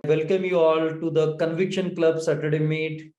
Welcome you all to the Conviction Club Saturday Meet,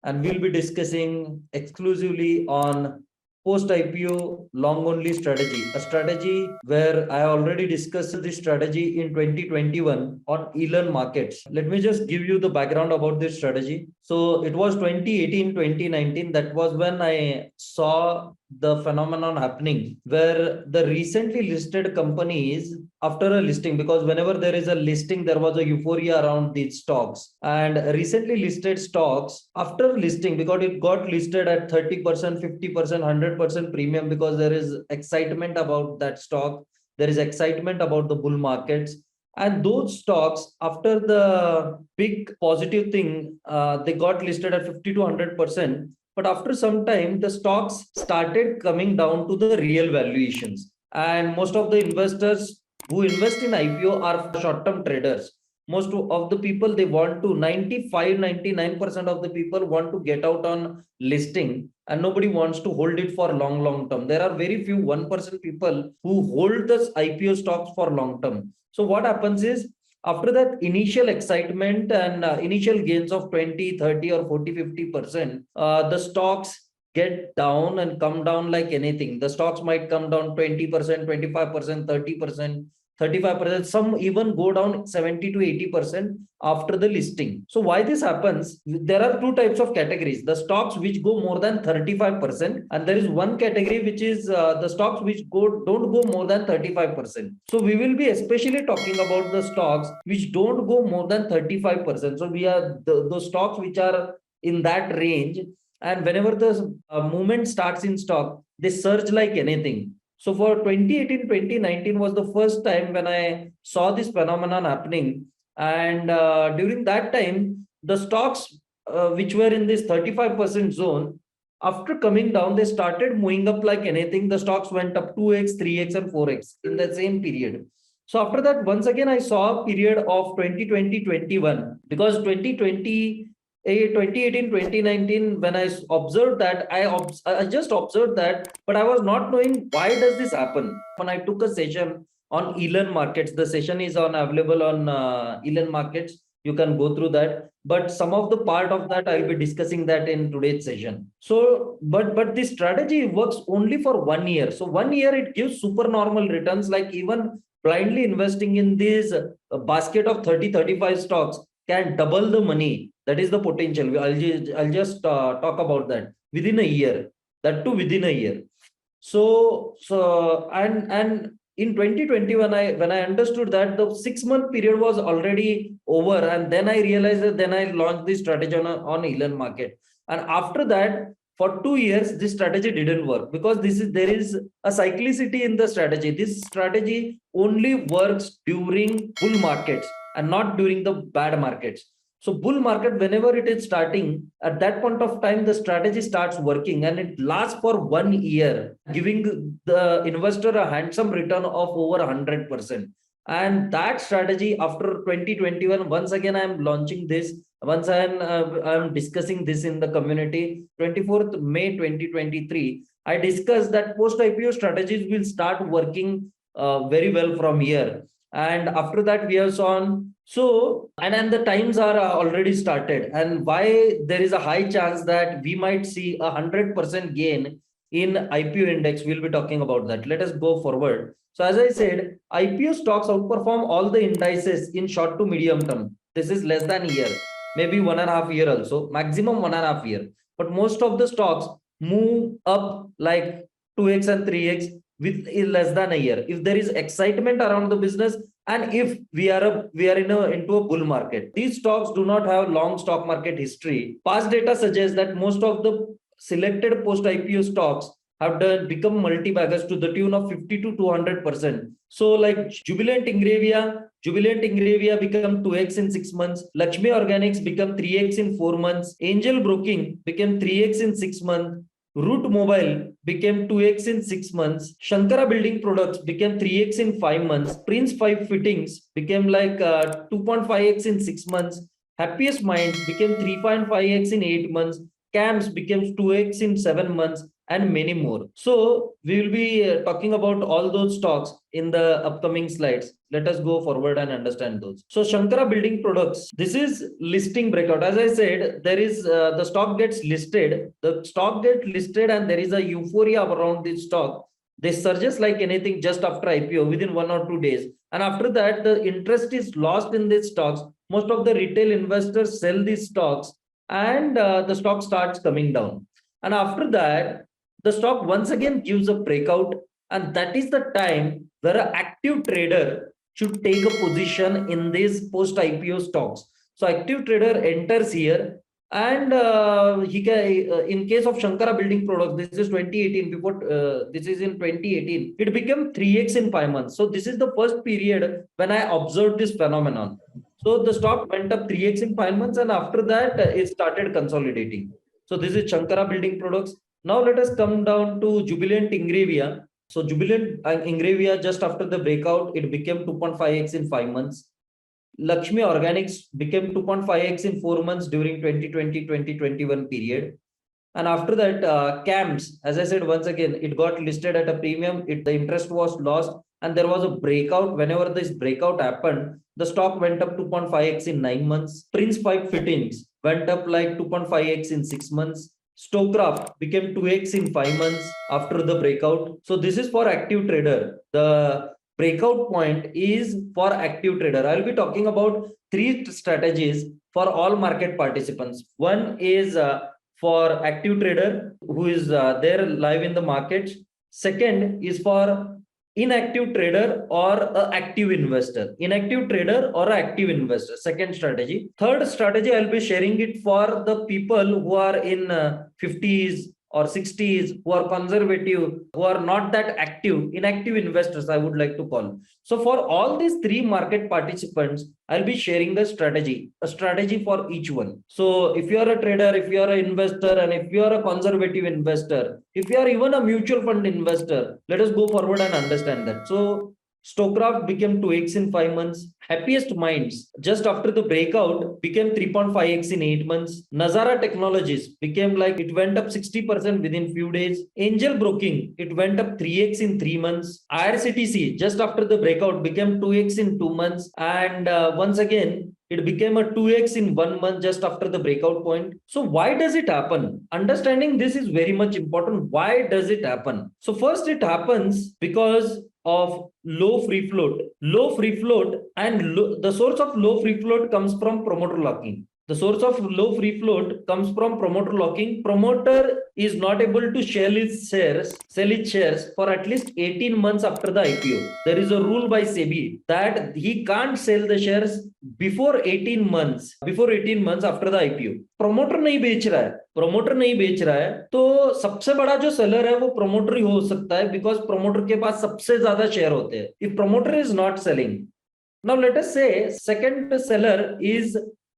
and we'll be discussing exclusively on post IPO long only strategy, a strategy where I already discussed this strategy in 2021 on Elon markets. Let me just give you the background about this strategy. So it was 2018, 2019. That was when I saw the phenomenon happening where the recently listed companies, after a listing, because whenever there is a listing there was a euphoria around these stocks, and recently listed stocks after listing, because it got listed at 30%, 50%, 100% premium, because there is excitement about that stock, there is excitement about the bull markets, and those stocks after the big positive thing, they got listed at 50 to 100%. But after some time the stocks started coming down to the real valuations, and most of the investors who invest in IPO are short-term traders. Most of the people, they want to 95, 99% of the people want to get out on listing, and nobody wants to hold it for long term. There are very few 1% people who hold this IPO stocks for long term. So what happens is, after that initial excitement and initial gains of 20, 30 or 40, 50%, the stocks get down and come down like anything. The stocks might come down 20%, 25%, 30%, 35%. Some even go down 70 to 80% after the listing. So why this happens? There are two types of categories: the stocks which go more than 35%, and there is one category which is the stocks which don't go more than 35%. So we will be especially talking about the stocks which don't go more than 35%. So we are those stocks which are in that range, and whenever the movement starts in stock, they surge like anything. So for 2018, 2019 was the first time when I saw this phenomenon happening. And during that time, the stocks which were in this 35% zone, after coming down, they started moving up like anything. The stocks went up 2x, 3x, and 4x in the same period. So after that, once again, I saw a period of 2020, 21, because 2020, 2018, 2019, when I observed that, I just observed that, but I was not knowing why does this happen. When I took a session on Elon markets, the session is on available on Elon markets. You can go through that, but some of the part of that I'll be discussing that in today's session. So, but this strategy works only for 1 year. So 1 year it gives super normal returns. Like even blindly investing in this basket of 30, 35 stocks can double the money. That is the potential. I'll just talk about that within a year. That too within a year. So and in 2020, when I understood that the 6 month period was already over, and then I realized that, then I launched this strategy on Elon market. And after that, for 2 years, this strategy didn't work, because there is a cyclicity in the strategy. This strategy only works during bull markets and not during the bad markets. So bull market, whenever it is starting, at that point of time, the strategy starts working, and it lasts for 1 year, giving the investor a handsome return of over 100%. And that strategy after 2021, once again, I'm launching this. Once I'm discussing this in the community, 24th May 2023, I discussed that post IPO strategies will start working very well from here. And after that, we have saw. So, and the times are already started, and why there is a high chance that we might see 100% gain in IPO index. We'll be talking about that. Let us go forward. So as I said, IPO stocks outperform all the indices in short to medium term. This is less than a year, maybe 1.5 year also, maximum 1.5 year. But most of the stocks move up like 2x and 3x with less than a year. If there is excitement around the business, and if we are into a bull market, these stocks do not have long stock market history. Past data suggests that most of the selected post IPO stocks have become multi-baggers to the tune of 50 to 200%. So like Jubilant Ingrevia become 2x in 6 months. Lakshmi Organics become 3x in 4 months. Angel Broking became 3x in 6 months. Root Mobile became 2x in 6 months. Shankara Building Products became 3x in 5 months. Prince 5 Fittings became like 2.5x in 6 months. Happiest Minds became 3.5x in 8 months. CAMS became 2x in 7 months, and many more. So we will be talking about all those stocks in the upcoming slides. Let us go forward and understand those. So Shankara Building Products, this is listing breakout. As I said, there is the stock gets listed. The stock gets listed and there is a euphoria around this stock. They surges like anything just after IPO within 1 or 2 days. And after that, the interest is lost in these stocks. Most of the retail investors sell these stocks and the stock starts coming down. And after that, the stock once again gives a breakout, and that is the time where an active trader should take a position in these post IPO stocks. So active trader enters here, and he can in case of Shankara Building Products, this is 2018. Before this is in 2018, it became 3x in 5 months. So this is the first period when I observed this phenomenon. So the stock went up 3x in 5 months, and after that it started consolidating. So this is Shankara Building Products. Now let us come down to Jubilant Ingrevia. So Jubilant Ingrevia, just after the breakout, it became 2.5x in 5 months. Lakshmi Organics became 2.5x in 4 months during 2020-2021 period. And after that, CAMS, as I said, once again, it got listed at a premium. The interest was lost and there was a breakout. Whenever this breakout happened, the stock went up 2.5x in 9 months. Prince 5 Fittings went up like 2.5x in 6 months. Stokecraft became 2x in 5 months after the breakout. So this is for active trader. The breakout point is for active trader. I'll be talking about 3 strategies for all market participants. One is for active trader who is there live in the markets. Second is for inactive trader or a active investor. Inactive trader or active investor, second strategy. Third strategy, I'll be sharing it for the people who are in 50s or 60s, who are conservative, who are not that active, inactive investors, I would like to call. So for all these 3 market participants, I'll be sharing a strategy for each one. So if you are a trader, if you are an investor, and if you are a conservative investor, if you are even a mutual fund investor, let us go forward and understand that. So Stokecraft became 2x in 5 months. Happiest Minds, just after the breakout, became 3.5x in 8 months. Nazara Technologies became like it went up 60% within few days. Angel Broking, it went up 3x in 3 months. IRCTC, just after the breakout, became 2x in 2 months. And once again, it became a 2x in 1 month just after the breakout point. So why does it happen? Understanding this is very much important. Why does it happen? So first, it happens because of low free float. The source of low free float comes from promoter locking. The source of low free float comes from promoter locking. Promoter is not able to sell its shares for at least 18 months after the IPO. There is a rule by SEBI that he can't sell the shares before 18 months after the IPO. Promoter नहीं बेच रहा है तो सबसे बड़ा जो seller है वो प्रमोटर ही हो सकता है, बिकॉज प्रमोटर के पास सबसे ज्यादा शेयर होते हैं. If promoter is not selling, now let us say second seller is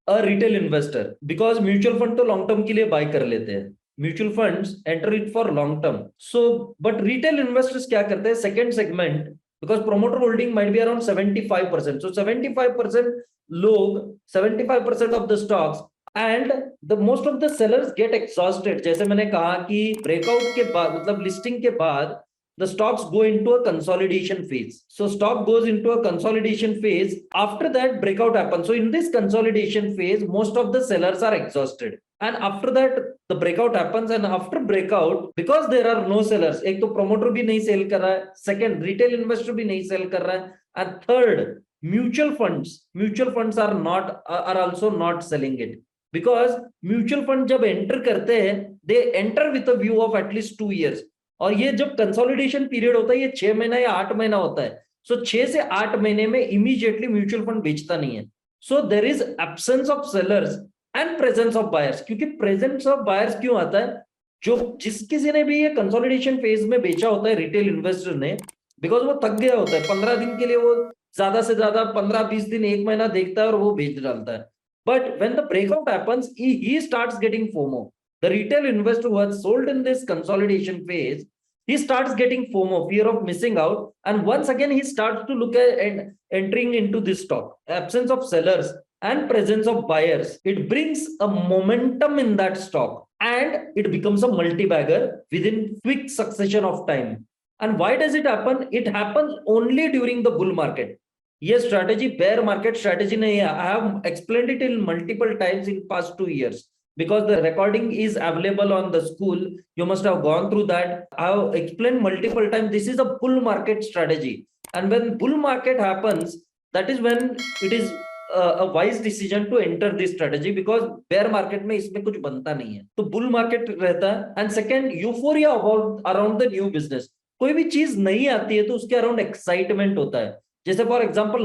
a retail investor, because mutual fund तो लॉन्ग टर्म के लिए बाय कर लेते हैं. Mutual funds enter it for long term. So but retail investors क्या करते हैं, second segment, because promoter holding might be around 75%. So 75% लोग 75% of the stocks, and the most of the sellers get exhausted. जैसे मैंने कहा कि breakout के बाद, मतलब listing के बाद, the stocks go into a consolidation phase. So stock goes into a consolidation phase. After that, breakout happens. So in this consolidation phase, most of the sellers are exhausted. And after that, the breakout happens. And after breakout, because there are no sellers, एक तो promoter भी नहीं sell कर रहा है, second retail investor भी नहीं sell कर रहा है, and third mutual funds are also not selling it. Because mutual fund जब enter करते हैं, they enter with a view of at least 2 years. और ये जब कंसोलिडेशन पीरियड होता है, ये 6 महीना या 8 महीना होता है. सो 6 से 8 महीने में इमीडिएटली म्यूचुअल फंड बेचता नहीं है. So there is absence of sellers and presence of buyers. क्योंकि प्रेजेंस ऑफ बायर्स क्यों आता है, जो जिस किसी ने भी ये कंसोलिडेशन फेज में बेचा होता है रिटेल इन्वेस्टर ने, बिकॉज वो थक गया होता है, 15 दिन के लिए वो ज्यादा से ज्यादा 15-20 दिन, एक महीना देखता है और वो बेच डालता है. But when the breakout happens, he starts getting FOMO. The retail investor who has sold in this consolidation phase, he starts getting FOMO, fear of missing out, and once again he starts to look at and entering into this stock. Absence of sellers and presence of buyers, it brings a momentum in that stock, and it becomes a multi-bagger within quick succession of time. And why does it happen? It happens only during the bull market. ये strategy bear market strategy नहीं है. I have explained it in multiple times in past 2 years, because the recording is available on the school. You must have gone through that. I have explained multiple times. This is a bull market strategy, and when bull market happens, that is when it is a wise decision to enter this strategy, because bear market में इसमें कुछ बनता नहीं है. तो bull market रहता है. And second, euphoria about around the new business. कोई भी चीज नहीं आती है तो उसके अराउंड एक्साइटमेंट होता है. जैसे फॉर एग्जांपल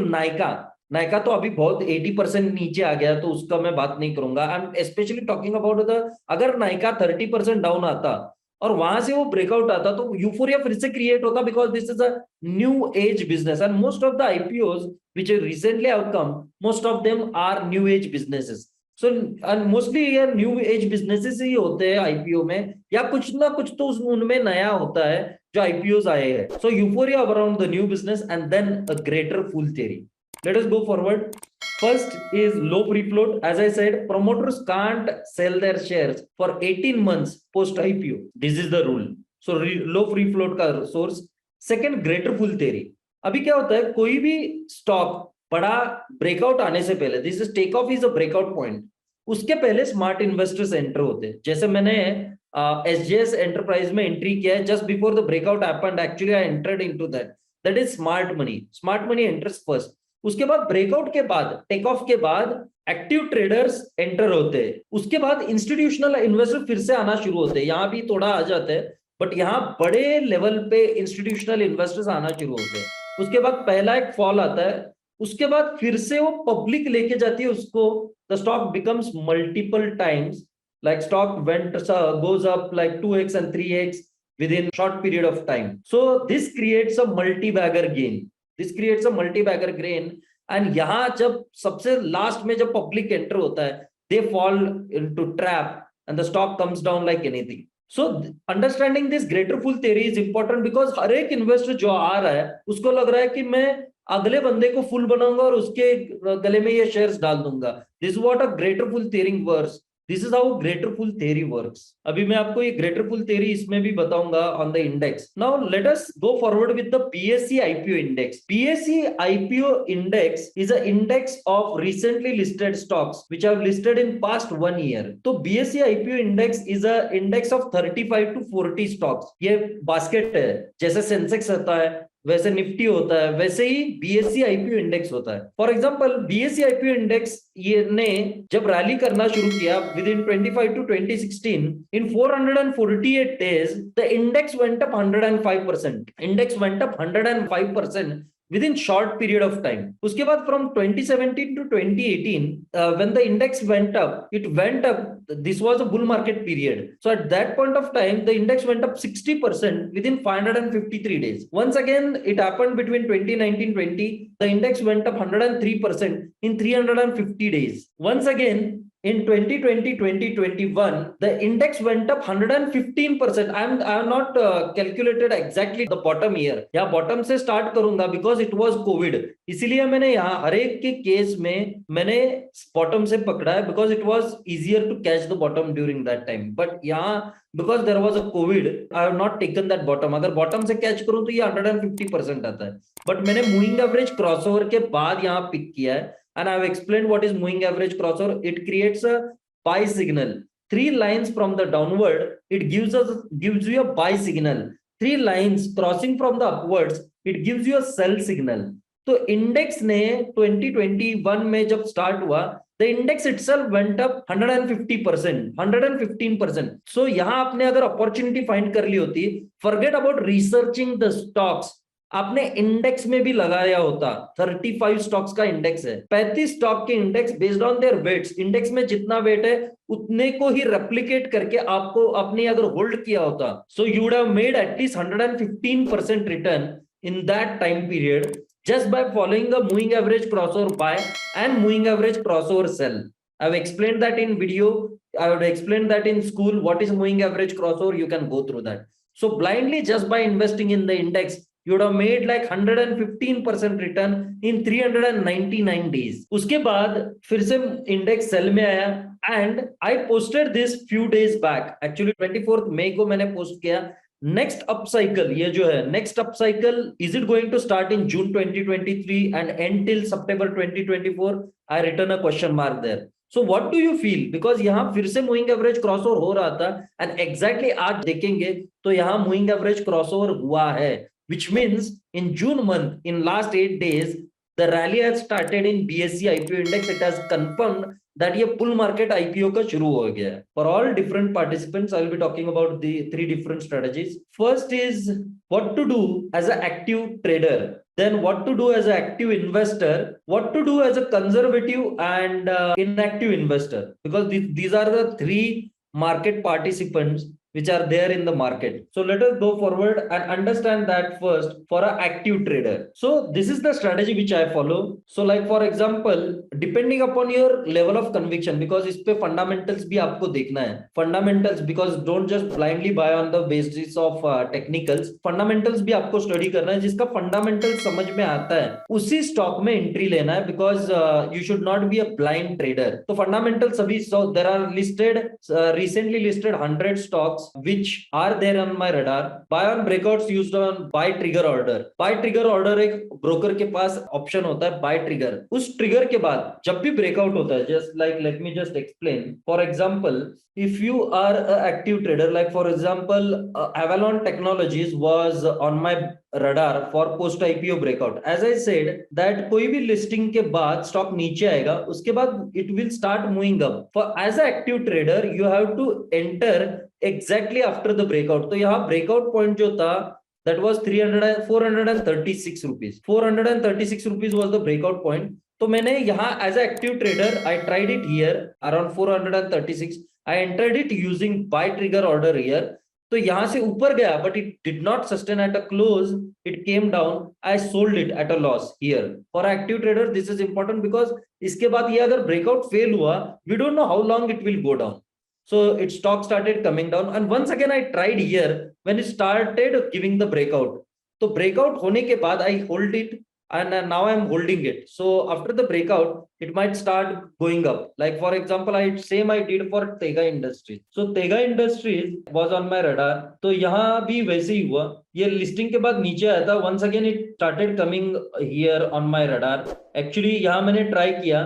नायका तो अभी बहुत 80% नीचे आ गया, तो उसका मैं बात नहीं करूंगा. I am specially talking about the, अगर नायका 30% डाउन आता और वहां से वो ब्रेकआउट आता तो यूफोरिया फिर से क्रिएट होता, because this is a new age business, and most of the IPOs which recently have come, most of them are new age businesses. So and mostly ये न्यू एज बिजनेसेस ही होते हैं IPO में, या कुछ ना कुछ तो उनमें नया होता है जो आईपीओस आए हैं. So euphoria around the new business, and then a greater fool theory. Let us go forward. First is low free float. As I said, promoters can't sell their shares for 18 months post IPO. This is the rule. So low free float का source. Second, greater full theory. अभी क्या होता है, कोई भी stock बड़ा breakout आने से पहले, this is take off is a breakout point, उसके पहले स्मार्ट इन्वेस्टर्स एंटर होते हैं. जैसे मैंने एसजेएस एंटरप्राइज में एंट्री किया है just before the breakout happened. Actually I entered into that. That is smart money. Smart money enters first. उसके बाद ब्रेकआउट के बाद, टेक ऑफ के बाद एक्टिव ट्रेडर्स एंटर होते हैं. उसके बाद इंस्टीट्यूशनल इन्वेस्टर फिर से आना शुरू होते हैं. यहां भी थोड़ा आ जाते हैं, बट यहाँ बड़े लेवल पे इंस्टीट्यूशनल इन्वेस्टर्स आना शुरू होते हैं. उसके बाद पहला एक फॉल आता है. उसके बाद फिर से वो पब्लिक लेके जाती है उसको. The stock becomes multiple times, like stock goes up like 2x and 3x within short period of time. So this creates a multi-bagger gain. And यहाँ जब सबसे लास्ट में जब पब्लिक एंटर होता है, they fall into trap and the stock comes down like anything. So understanding this greater fool theory is important, because हर एक investor जो आ रहा है उसको लग रहा है कि मैं अगले बंदे को फुल बनाऊंगा और उसके गले में ये शेयर्स डाल दूंगा. This is what a greater fool theory works. This is how greater fool theory works. अभी मैं आपको ये greater fool theory इसमें भी बताऊंगा on the index. Now let us go forward with the BSE IPO index. BSE IPO index is an index of recently listed stocks which have listed in past 1 year. तो BSE IPO index is a index of 35 to 40 stocks. ये basket है. जैसे Sensex होता है वैसे Nifty होता है, वैसे ही बीएससी आईपीओ इंडेक्स होता है. For example BSc IPO index ये ने जब रैली करना शुरू किया with in 25 to 2016, in 448 days the index went up 105%. Index went up 105% within short period of time. उसके बाद from 2017 to 2018, when the index went up, it went up. This was a bull market period. So at that point of time, the index went up 60% within 553 days. Once again, it happened between 2019-20. The index went up 103% in 350 days. Once again, in 2020-2021, the index went up 115%. I am not calculated exactly the bottom here. यहाँ bottom से start करूंगा because it was COVID. इसीलिए मैंने यहाँ हर एक के case में मैंने bottom से पकड़ा है, because it was easier to catch the bottom during that time. But यहाँ because there was a COVID, I have not taken that bottom. अगर bottom से catch करूं तो ये 150% आता है. But मैंने moving average crossover के बाद यहाँ pick किया है. And I have explained what is moving average crossover. It creates a buy signal. 3 lines from the downward, it gives you a buy signal. 3 lines crossing from the upwards, it gives you a sell signal. तो index ने 2021 में जब start हुआ, the index itself went up 150%, 115%. So यहाँ आपने अगर opportunity find कर ली होती, forget about researching the stocks. आपने इंडेक्स में भी लगाया होता, 35 स्टॉक्स का इंडेक्स है, 35 स्टॉक के index based on their weights, index में जितना वेट है उतने को ही रेप्लिकेट करके आपको अपने अगर होल्ड किया होता, so you would have made at least 115% return in that time period just by following the moving average crossover buy and moving average crossover sell. I've explained that in video. I would explain that in school. What is moving average crossover? You can go through that. So blindly just by investing in the index, you would have made like 115% return in 399 days. उसके बाद फिर से index cell में आया and I posted this few days back. Actually 24th May को मैंने post किया. Next up cycle, ये जो है next up cycle, is it going to start in June 2023 and and till September 2024? I return a question mark there. So what do you feel? Because यहाँ फिर से moving average crossover हो रहा था and exactly आज देखेंगे तो यहाँ मूविंग एवरेज क्रॉसओवर हुआ है, which means in June month, in last 8 days, the rally has started in BSE IPO index. It has confirmed that ये bull market IPO का शुरू हो गया है. For all different participants, I will be talking about the 3 different strategies. First is what to do as an active trader. Then what to do as an active investor. What to do as a conservative and inactive investor. Because these are the 3 market participants which are there in the market. So let us go forward and understand that first for an active trader. So this is the strategy which I follow. So like for example, depending upon your level of conviction, because इस पे fundamentals भी आपको देखना है. Fundamentals, because don't just blindly buy on the basis of technicals. Fundamentals भी आपको study करना है, जिसका fundamentals समझ में आता है उसी stock में entry लेना है, because you should not be a blind trader. तो fundamentals सभी, so there are listed recently listed 100 stocks which are there on my radar. Buy on breakouts used on buy trigger order. Buy trigger order एक broker के पास option होता है, bye trigger. उस trigger के बाद जब भी ब्रेकआउट होता है, just like let me just explain. For example, if you are an active trader, like for example, Avalon Technologies was on my radar for post IPO breakout. As I said that कोई भी listing के बाद stock नीचे आएगा, उसके बाद it will start moving up. For as an active trader, you have to enter exactly after the breakout. तो यहाँ breakout point जो था, that was 436 rupees. 436 rupees was the breakout point. तो मैंने यहाँ as an active trader, I tried it here around 436. I entered it using buy trigger order here. तो यहाँ से ऊपर गया, but it did not sustain at a close. It came down. I sold it at a loss here. For active trader, this is important because इसके बाद ये अगर breakout fail हुआ, we don't know how long it will go down. So its stock started coming down, and once again I tried here when it started giving the breakout. तो breakout होने के बाद I hold it, and now I am holding it. So after the breakout, it might start going up. Like for example, I did for Tega Industries. So Tega Industries was on my radar. तो यहाँ भी वैसे ही हुआ, ये listing के बाद नीचे आया था. Once again it started coming here on my radar. Actually यहाँ मैंने ट्राई किया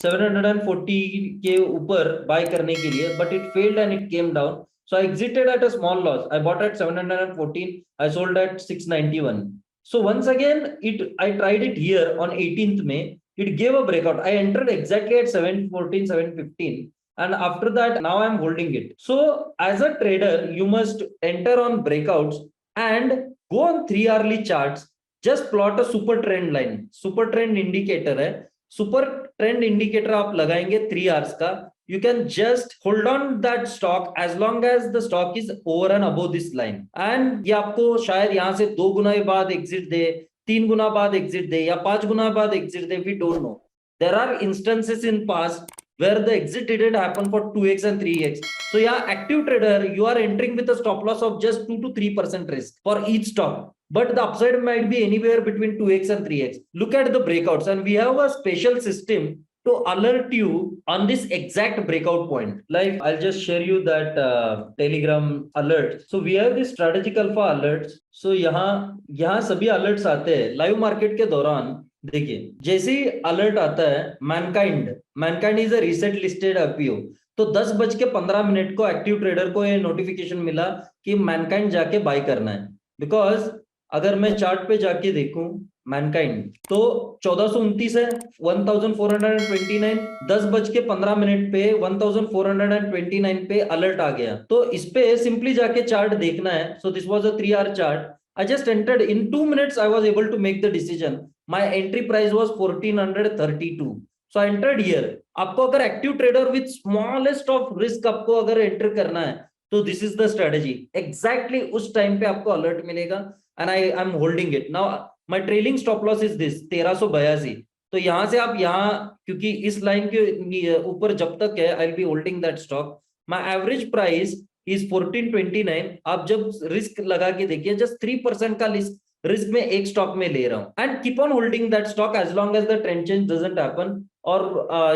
740 के ऊपर बाय करने के लिए, but it failed and it came down. So I exited at a small loss. I bought at 714. I sold at 691. So once again, I tried it here on 18th May. It gave a breakout. I entered exactly at 714, 715. And after that, now I'm holding it. So as a trader, you must enter on breakouts and go on 3 hourly charts. Just plot a super trend line. Super trend indicator है. Super trend indicator आप लगाएंगे 3 hours का. You can just hold on that stock as long as the stock is over and above this line. And ये आपको शायद यहाँ से 2 गुना बाद एग्जिट दे, 3 गुना बाद एग्जिट दे, या 5 गुना बाद exit they. We don't know. There are instances in past where the exit didn't happen for 2x and 3x. So yeah, active trader, you are entering with a stop loss of just 2 to 3% risk for each stock. But the upside might be anywhere between 2x and 3x. Look at the breakouts, and we have a special system to alert you on this exact breakout point. Like I'll just share you that Telegram alert. So we have this strategic alpha alerts. So यहाँ सभी alerts आते हैं live market के दौरान. देखिए जैसे ही alert आता है, Mankind is a recent listed IPO. तो 10:15 को एक्टिव ट्रेडर को ये नोटिफिकेशन मिला कि मैनकाइंड जाके बाय करना है. बिकॉज अगर मैं चार्ट पे जाके देखूं मैनकाइंड, तो 1429 है, 1429, 10:15 पे 1429 पे अलर्ट आ गया. तो इस पे सिंपली जाके चार्ट देखना है. So this was a 3 hour chart. I just entered in 2 minutes. I was able to make the decision. My entry price was 1432. So I entered here. आपको अगर active trader with smallest of risk आपको अगर enter करना है, तो this is the strategy. Exactly उस time पे आपको alert मिलेगा and I am holding it. Now my trailing stop loss is this 1382. तो यहां से आप यहाँ, क्योंकि इस लाइन के ऊपर जब तक है I will be holding that stock. My average price is 1429. आप जब रिस्क लगा के देखिए, जस्ट 3% का रिस्क में एक स्टॉक में ले रहा हूं and keep on holding that stock as long as the trend change doesn't happen, or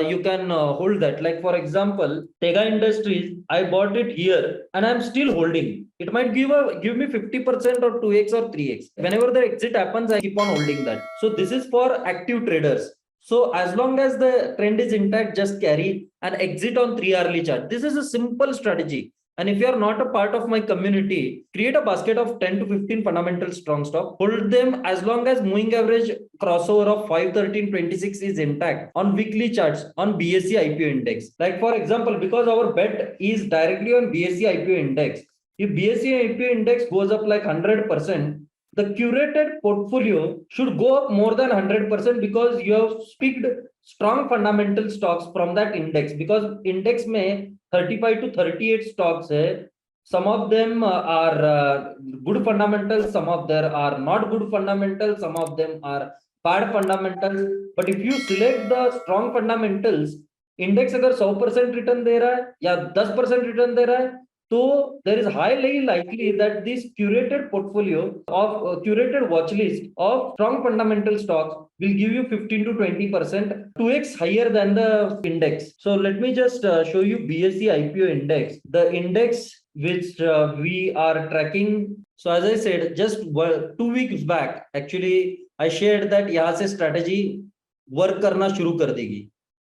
you can hold that. Like for example, Tega Industries, I bought it here and I'm still holding. It might give me 50% or 2x or 3x. Whenever the exit happens, I keep on holding that. So this is for active traders. So as long as the trend is intact, just carry and exit on 3 hourly chart. This is a simple strategy. And if you are not a part of my community, create a basket of 10 to 15 fundamental strong stock. Hold them as long as moving average crossover of 513.26 is intact on weekly charts on BSE IPO index. Like for example, because our bet is directly on BSE IPO index, if BSE IPO index goes up like 100%, the curated portfolio should go up more than 100% because you have picked strong fundamental stocks from that index. Because index में 35 to 38 stocks hai. Some of them are good fundamentals, some of them are not good fundamentals, some of them are bad fundamentals. But if you select the strong fundamentals, index अगर 100% return दे रहा है या 10% return दे रहा है, तो there is highly likely that this curated portfolio of curated watch list of strong fundamental stocks will give you 15 to 20%, 2x higher than the index. So let me just show you BSE IPO index, the index which we are tracking. So as I said, just 2 weeks back, actually I shared that यहाँ से strategy work करना शुरू कर देगी.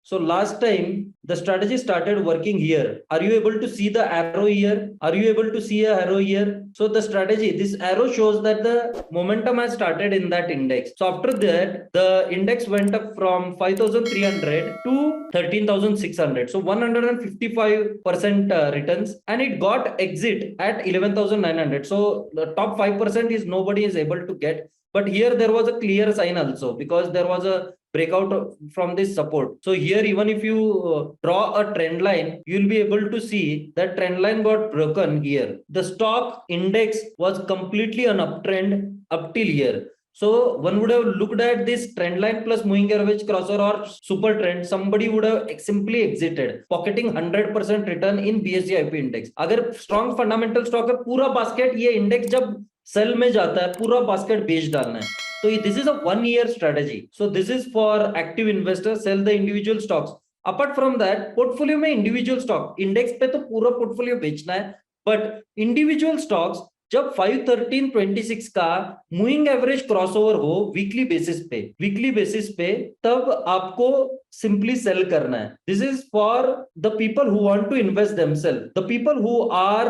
So last time the strategy started working here. Are you able to see the arrow here? Are you able to see a arrow here? So the strategy, this arrow shows that the momentum has started in that index. So after that, the index went up from 5,300 to 13,600. So 155% returns, and it got exit at 11,900. So the top 5% is nobody is able to get. But here there was a clear sign also, because there was a breakout from this support. So here, even if you draw a trend line, you will be able to see that trend line got broken here. The stock index was completely on uptrend up till here. So one would have looked at this trend line plus moving average crossover or super trend. Somebody would have simply exited, pocketing 100% return in BSE IP index. अगर strong fundamental stock है, पूरा basket, ये index जब sell में जाता है, पूरा basket बेच डालना है. So this is a 1 year strategy. So this is for active investors. Sell the individual stocks. Apart from that, portfolio में individual stock, index पे तो पूरा portfolio बेचना है, but individual stocks जब 513.26 का मूविंग एवरेज क्रॉसओवर हो वीकली बेसिस पे तब आपको सिंपली सेल करना है. This is for the people who want to invest themselves. The people who are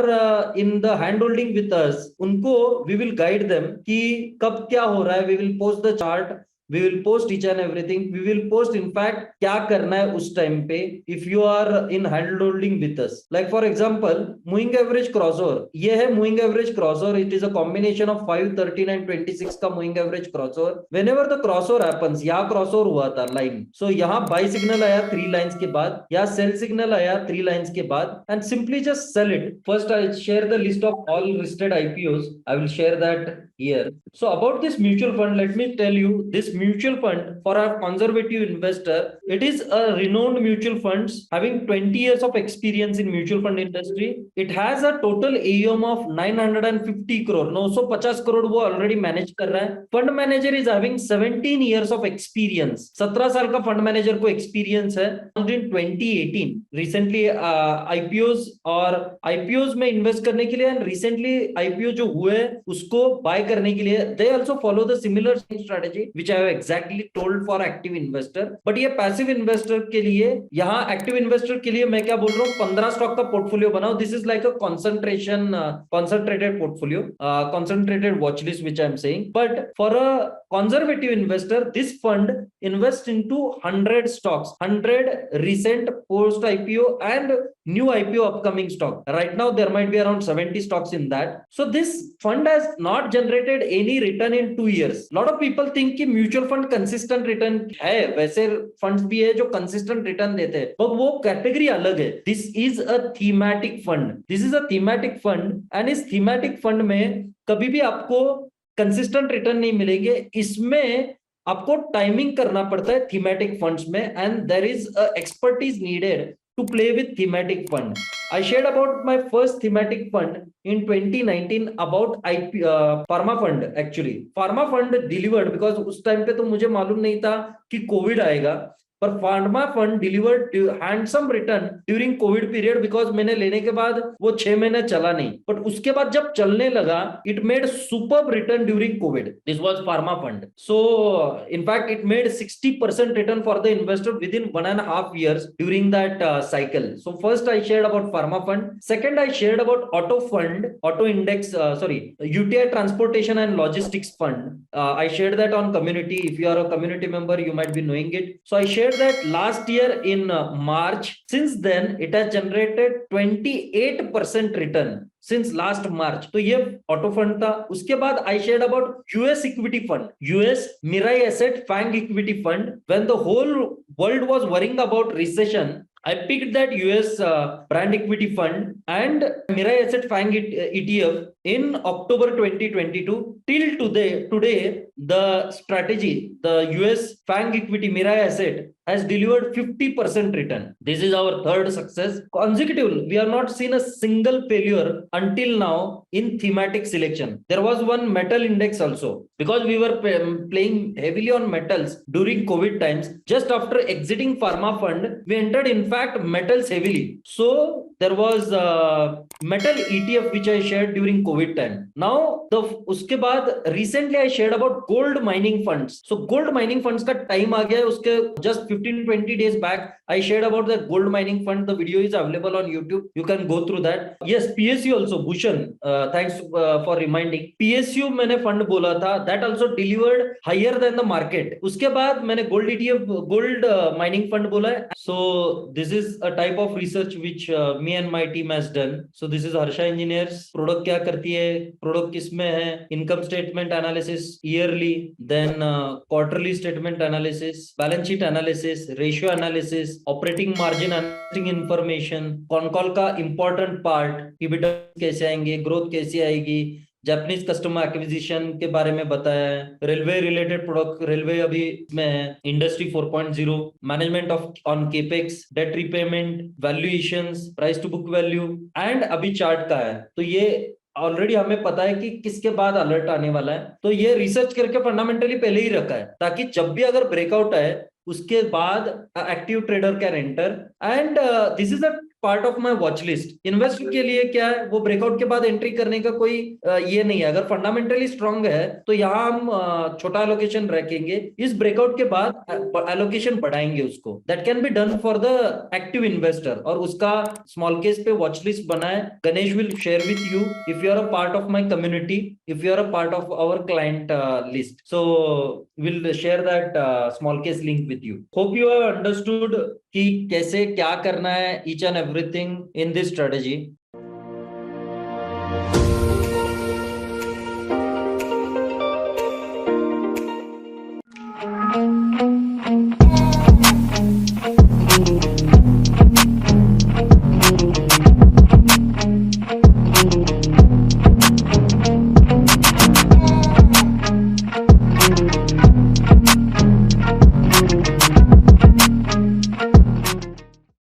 in the hand holding with us, उनको वी विल गाइड देम कि कब क्या हो रहा है. We will post the chart, we will post each and everything. We will post in fact क्या करना है उस टाइम पे if you are in hand holding with us. Like for example, moving average crossover, ये है moving average crossover. It is a combination of 513 and 26 का moving average crossover. Whenever the crossover happens, यहाँ crossover हुआ था line, so यहाँ buy signal आया 3 lines के बाद, यहाँ sell signal आया 3 lines के बाद, and simply just sell it. First I share the list of all listed IPOs. I will share that here. So about this mutual fund, let me tell you, this mutual fund for a conservative investor, it is a renowned mutual funds having 20 years of experience in mutual fund industry. It has a total AUM of 950 crore. 950 crore वो already manage कर रहा है. Fund manager is having 17 years of experience. 17 साल का fund manager को experience है. In 2018, recently IPOs और IPOs में invest करने के लिए and recently IPO जो हुए उसको buy करने के लिए, they also follow the similar strategy which I have exactly told for active investor. But ये passive investor के लिए, यहाँ active investor के लिए मैं क्या बोल रहा हूँ, 15 स्टॉक का पोर्टफोलियो बनाओ. This is like a concentrated portfolio, concentrated watch list which I am saying. But for a conservative investor, this fund invests into 100 stocks, 100 recent post IPO and new IPO upcoming stock. Right now, there might be around 70 stocks in that. So this fund has not generated any return in 2 years. Lot of people think कि mutual fund consistent return है, वैसे funds भी है जो consistent return देते हैं, but वो category अलग है. This is a thematic fund. This is a thematic fund, and इस thematic fund में कभी भी आपको consistent return नहीं मिलेंगे. इसमें आपको टाइमिंग करना पड़ता है थीमेटिक फंड्स में, and there is expertise needed to play with thematic fund. I shared about my first thematic fund in 2019 about IP pharma fund. Actually pharma fund delivered because उस time पे तो मुझे मालूम नहीं था कि कोविड आएगा, पर pharma fund delivered handsome return during Covid period, because मैंने लेने के बाद वो 6 महीने चला नहीं, बट उसके बाद जब चलने लगा it made superb return during Covid. This was pharma fund. So in fact it made 60% return for the investor with in 1.5 years during that cycle. So first I shared about pharma fund. Second I shared about auto fund, auto index, UTI transportation and logistics fund. I shared that on community. If you are a community member, you might be knowing it. So I shared that last year in March. Since then it has generated 28% return since last March. तो ये auto fund था. उसके बाद I shared about US equity fund, US Mirai Asset Fang equity fund. When the whole world was worrying about recession, I picked that US brand equity fund and Mirai Asset Fang ETF in October 2022. Till today, the strategy, the US Fang equity Mirai Asset has delivered 50% return. This is our third success consecutive. We have not seen a single failure until now in thematic selection. There was one metal index also, because we were playing heavily on metals during COVID times. Just after exiting pharma fund, we entered in fact metals heavily. So there was a metal ETF which I shared during COVID time. Now उसके बाद recently I shared about gold mining funds. So gold mining funds का time आ गया है. उसके just 15-20 days back I shared about the gold mining fund. The video is available on YouTube. You can go through that. Yes, PSU also, Bhushan, thanks for reminding. PSU मैंने fund बोला था, that also delivered higher than the market. उसके बाद मैंने gold ETF, gold mining fund बोला है. So this is a type of research which me and my team has done. So this is Harsha Engineers. Product क्या करती है, product किसमें है, income statement analysis yearly, then quarterly statement analysis, balance sheet analysis, ratio analysis, operating margin analysis information, con call का important part, EBITDA कैसे आएंगे, growth कैसे आएगी, जापानीज कस्टमर एक्विजिशन के बारे में बताया है, रेलवे रिलेटेड प्रोडक्ट, रेलवे अभी में है, industry 4.0, management of on capex, debt repayment, valuations, price to book value, and अभी चार्ट का है. तो ये ऑलरेडी हमें पता है कि किसके बाद अलर्ट आने वाला है. तो ये रिसर्च करके फंडामेंटली पहले ही रखा है, ताकि जब भी अगर ब्रेकआउट आए उसके बाद active trader can enter. And this is a part of my watch list. Investor के लिए क्या है, वो ब्रेकआउट के बाद एंट्री करने का कोई ये नहीं है. अगर फंडामेंटली स्ट्रांग है तो यहाँ हम छोटा एलोकेशन रखेंगे, इस ब्रेकआउट के बाद एलोकेशन बढ़ाएंगे उसको. That can be done for the active investor, और उसका स्मॉल केस पे वॉच लिस्ट बनाए. Ganesh will share with you if you are a part of my community, if you are a part of our client list. So will share that smallcase link with you. Hope you have understood कि कैसे क्या करना है, each and everything in this strategy.